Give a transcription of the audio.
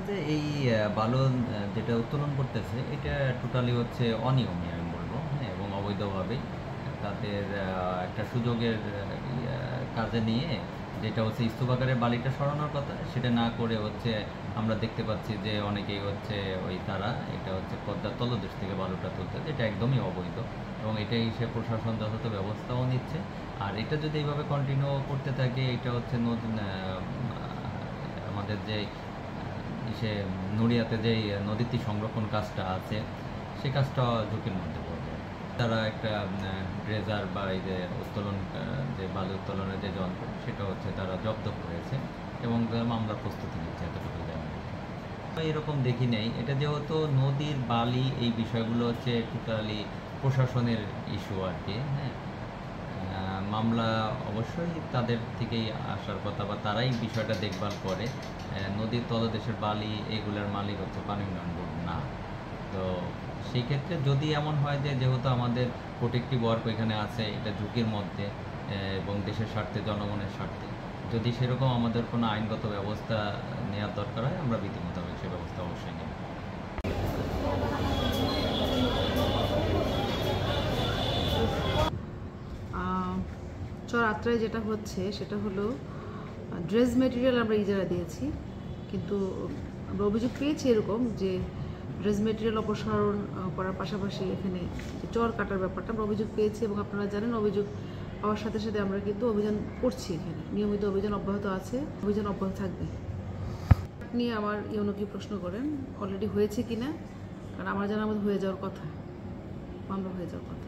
যে এই বালু যেটা উত্তোলন করতেছে এটা টোটালি হচ্ছে অনিয়মই আমি বলবো, হ্যাঁ, এবং অবৈধভাবেই তাদের একটা সুযোগের কাজে নিয়ে যেটা হচ্ছে স্তূপাকারের বালিটা সরানোর কথা সেটা না করে হচ্ছে আমরা দেখতে পাচ্ছি যে অনেকেই হচ্ছে ওই তারা এটা হচ্ছে পদ্মার তলদেশ থেকে বালুটা তুলতে, এটা একদমই অবৈধ এবং এটাই সে প্রশাসন যথাযথ ব্যবস্থাও নিচ্ছে। আর এটা যদি এইভাবে কন্টিনিউ করতে থাকে এটা হচ্ছে নতুন আমাদের যে সে নড়িয়াতে যে নদীটি সংরক্ষণ কাজটা আছে সেই কাজটা ঝুঁকির মধ্যে পড়বে। তারা একটা ড্রেজার বা এই যে উত্তোলন যে বালু উত্তোলনের যে যন্ত্র সেটা হচ্ছে তারা জব্দ করেছে এবং মামলার প্রস্তুতি নিচ্ছে, এতটুকু জানি। এরকম দেখি নাই, এটা যেহেতু নদীর বালি এই বিষয়গুলো হচ্ছে টোটালি প্রশাসনের ইস্যু আর কি, হ্যাঁ। মামলা অবশ্যই তাদের থেকেই আসার কথা বা তারাই বিষয়টা দেখভাল করে। নদীর তলদেশের বালি এগুলোর মালিক হচ্ছে পানি উন্নয়ন বোর্ড না। তো সেই ক্ষেত্রে যদি এমন হয় যে যেহেতু আমাদের প্রোটেক্টিভ ওয়ার্ক ওইখানে আছে, এটা ঝুঁকির মধ্যে এবং দেশের স্বার্থে জনগণের স্বার্থে যদি সেরকম আমাদের কোনো আইনগত ব্যবস্থা নেওয়ার দরকার হয় আমরা বিধি মোতাবেক সে ব্যবস্থা অবশ্যই নেব। চর আত্রায় যেটা হচ্ছে সেটা হলো ড্রেস মেটেরিয়াল আমরা ইজারা দিয়েছি, কিন্তু আমরা অভিযোগ পেয়েছি এরকম যে ড্রেস মেটেরিয়াল অপসারণ করার পাশাপাশি এখানে চর কাটার ব্যাপারটা আমরা অভিযোগ পেয়েছি এবং আপনারা জানেন অভিযোগ পাওয়ার সাথে সাথে আমরা কিন্তু অভিযান করছি, এখানে নিয়মিত অভিযান অব্যাহত আছে, অভিযান অব্যাহত থাকবে। আপনি আমার ইউনোকে প্রশ্ন করেন অলরেডি হয়েছে কিনা, কারণ আমার জানা আমাদের হয়ে যাওয়ার কথা, মামলা হয়ে যাওয়ার কথা।